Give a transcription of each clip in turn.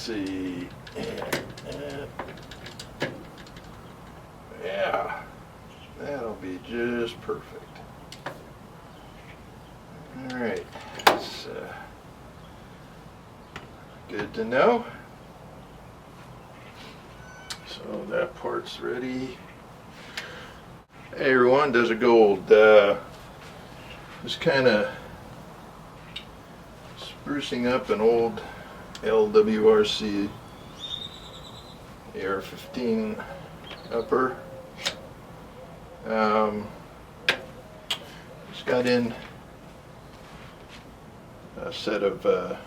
see. Yeah, that'll be just perfect. All right, that's good to know. So that part's ready. Hey everyone, does a gold. Just kind of sprucing up an old LWRC AR-15 upper. Just got in a set of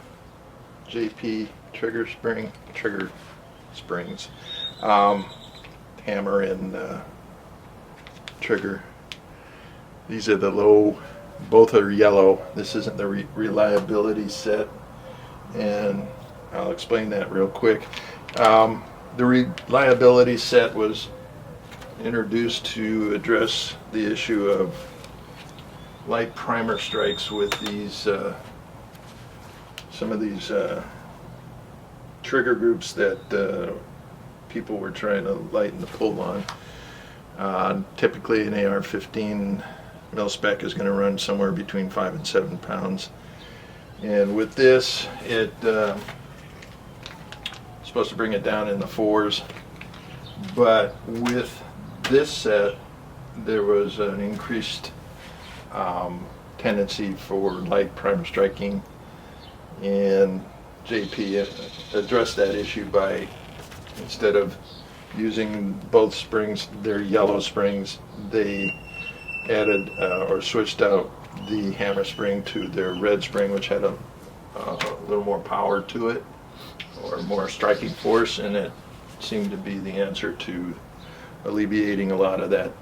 JP trigger springs, hammer and trigger. These are the low, both are yellow. This isn't the reliability set, and I'll explain that real quick. The reliability set was introduced to address the issue of light primer strikes with these some of these trigger groups that people were trying to lighten the pull on. Typically an AR-15 mil spec is going to run somewhere between 5 and 7 pounds, and with this it supposed to bring it down in the 4s, but with this set there was an increased tendency for light primer striking, and JP addressed that issue by, instead of using both springs, their yellow springs, they added or switched out the hammer spring to their red spring, which had a little more power to it, or more striking force, and it seemed to be the answer to alleviating a lot of that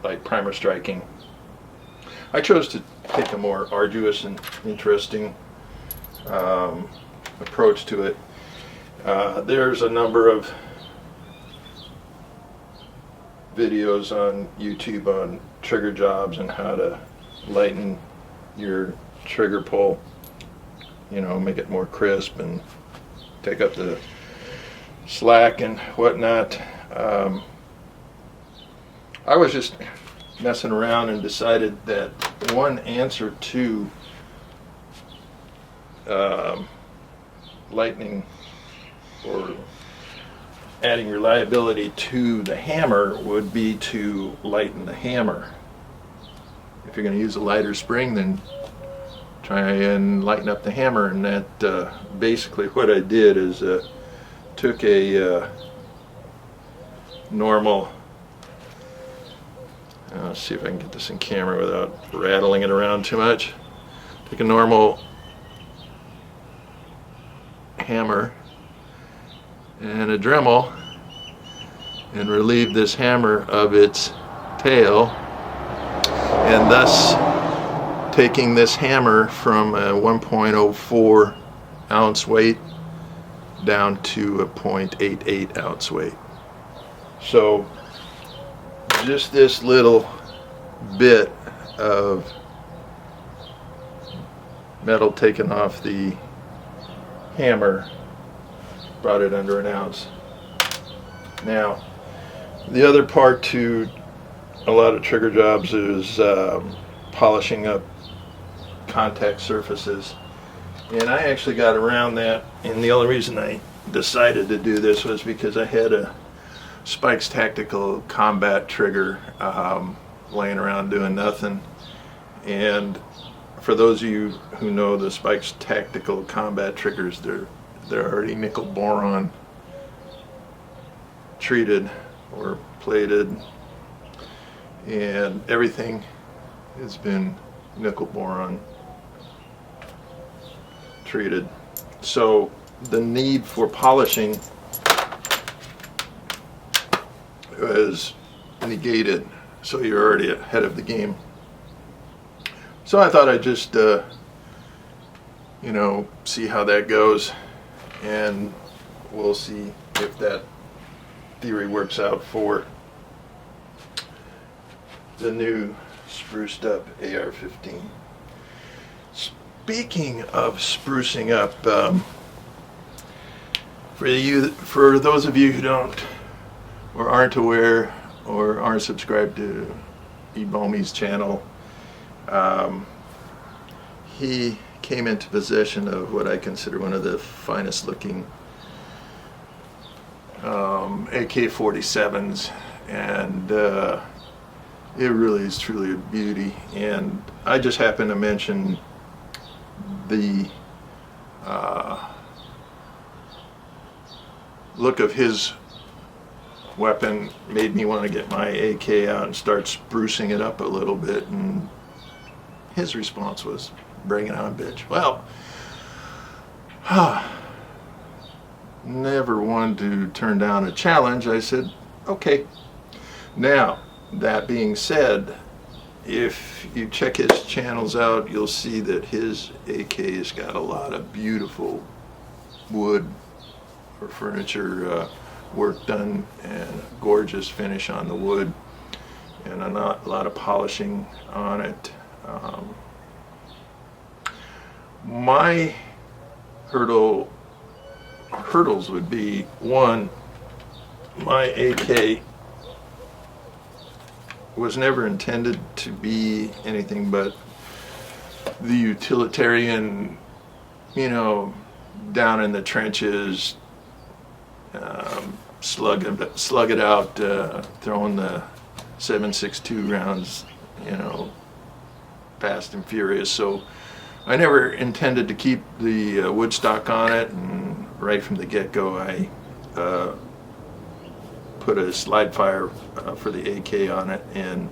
light primer striking. I chose to take a more arduous and interesting approach to it. There's a number of videos on YouTube on trigger jobs and how to lighten your trigger pull, you know, make it more crisp and take up the slack and whatnot. I was just messing around and decided that one answer to lightening or adding reliability to the hammer would be to lighten the hammer. If you're going to use a lighter spring, then try and lighten up the hammer, and that basically what I did is took a normal, let's see if I can get this in camera without rattling it around too much. Take a normal hammer and a Dremel and relieve this hammer of its tail, and thus taking this hammer from a 1.04 ounce weight down to a 0.88 ounce weight. So just this little bit of metal taken off the hammer brought it under an ounce. Now, the other part to a lot of trigger jobs is polishing up contact surfaces, and I actually got around that, and the only reason I decided to do this was because I had a Spikes Tactical Combat trigger laying around doing nothing, and for those of you who know the Spikes Tactical Combat triggers, they're already nickel boron treated or plated, and everything has been nickel boron treated. So the need for polishing is negated, so you're already ahead of the game. So I thought I'd just you know, see how that goes, and we'll see if that theory works out for the new spruced up AR-15. Speaking of sprucing up, For those of you who don't or aren't aware or aren't subscribed to EBOMEY's channel, he came into possession of what I consider one of the finest looking AK-47s, and it really is truly a beauty. And I just happened to mention the look of his weapon made me want to get my AK out and start sprucing it up a little bit, and his response was, "Bring it on, bitch." Well, never one to turn down a challenge. I said, okay. Now, that being said, if you check his channels out, you'll see that his AK's got a lot of beautiful wood or furniture work done, and gorgeous finish on the wood, and a lot of polishing on it. My hurdles would be, one, my AK was never intended to be anything but the utilitarian, you know, down in the trenches, slug it out, throwing the 7.62 rounds, you know, fast and furious. So I never intended to keep the wood stock on it, and right from the get-go I put a slide fire for the AK on it. And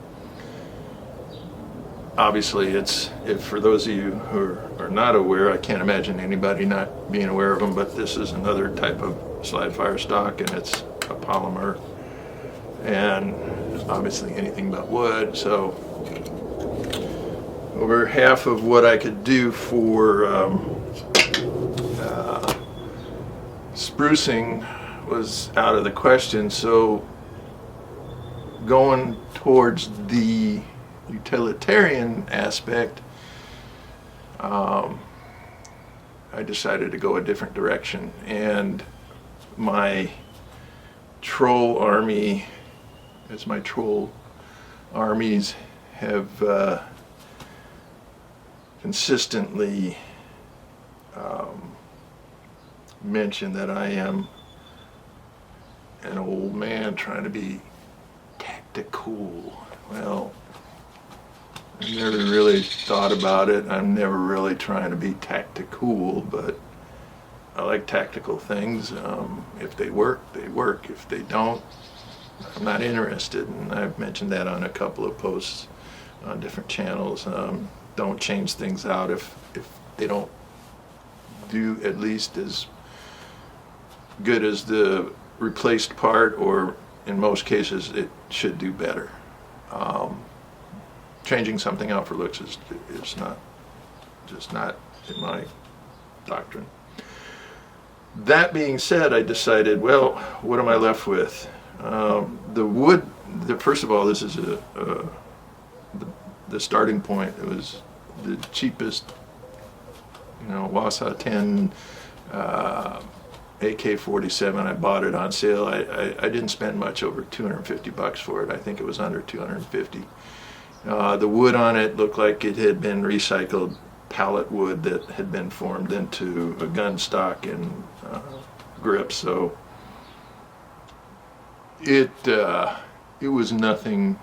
obviously for those of you who are not aware, I can't imagine anybody not being aware of them, but this is another type of slide fire stock, and it's a polymer, and obviously anything but wood. So over half of what I could do for sprucing was out of the question. So going towards the utilitarian aspect, I decided to go a different direction, and my troll army, as my troll armies have consistently mentioned that I am an old man trying to be tactical. Well, I never really thought about it. I'm never really trying to be tactical, but I like tactical things. If they work, they work. If they don't, I'm not interested. And I've mentioned that on a couple of posts on different channels. Don't change things out if they don't do at least as good as the replaced part, or in most cases it should do better. Changing something out for looks is just not in my doctrine. That being said, I decided, well, what am I left with? The wood. First of all, this is the starting point. It was the cheapest, you know, Wasa 10 AK-47. I bought it on sale. I didn't spend much, over $250 for it. I think it was under 250. The wood on it looked like it had been recycled pallet wood that had been formed into a gun stock and grip. So it was nothing,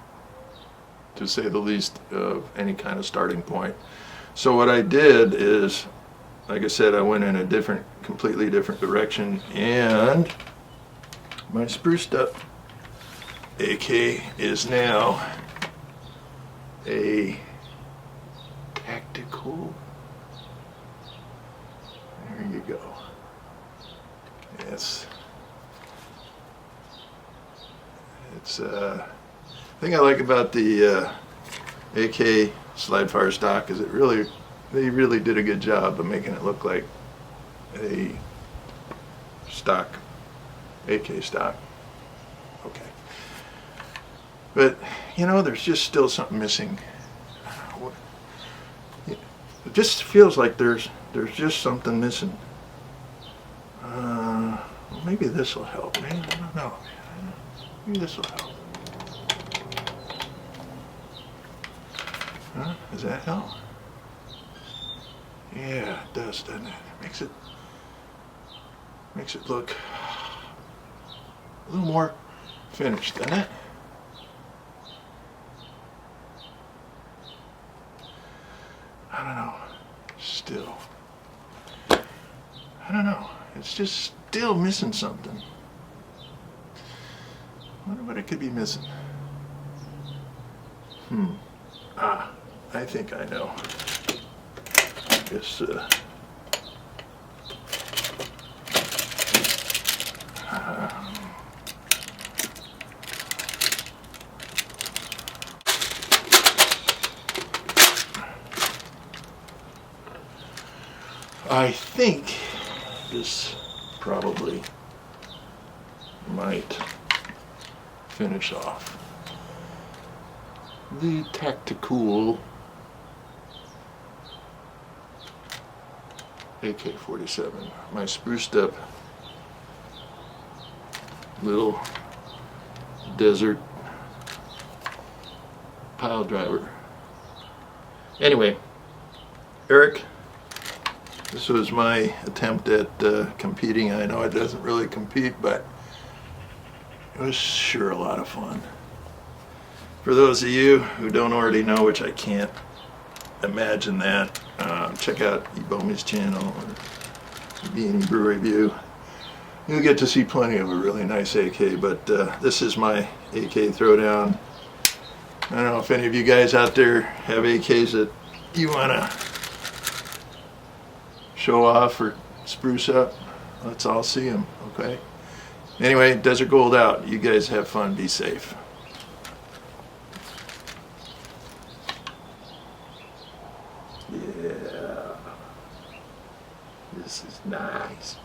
to say the least, of any kind of starting point. So what I did is, like I said, I went in a completely different direction, and my spruced up AK is now a tactical. There you go. Yes. It's the thing I like about the AK slide fire stock is they really did a good job of making it look like a stock, AK stock. Okay. But, you know, there's just still something missing. It just feels like there's just something missing. Well, maybe this will help. Maybe, I don't know. Maybe this will help. Huh? Does that help? Yeah, it does, doesn't it? Makes it look a little more finished, doesn't it? I don't know. Still. I don't know. It's just still missing something. I wonder what it could be missing. I think I know. I guess, I think this probably might finish off the tactical AK-47, my spruced up little desert pile driver. Anyway, Eric, this was my attempt at competing. I know it doesn't really compete, but it was sure a lot of fun. For those of you who don't already know, which I can't imagine that, check out EBOMEY's channel or Beanie Brew Review. You'll get to see plenty of a really nice AK, but this is my AK Throwdown. I don't know if any of you guys out there have AKs that you want to show off or spruce up. Let's all see them, okay? Anyway, Desert Gold out. You guys have fun. Be safe. Yeah. This is nice.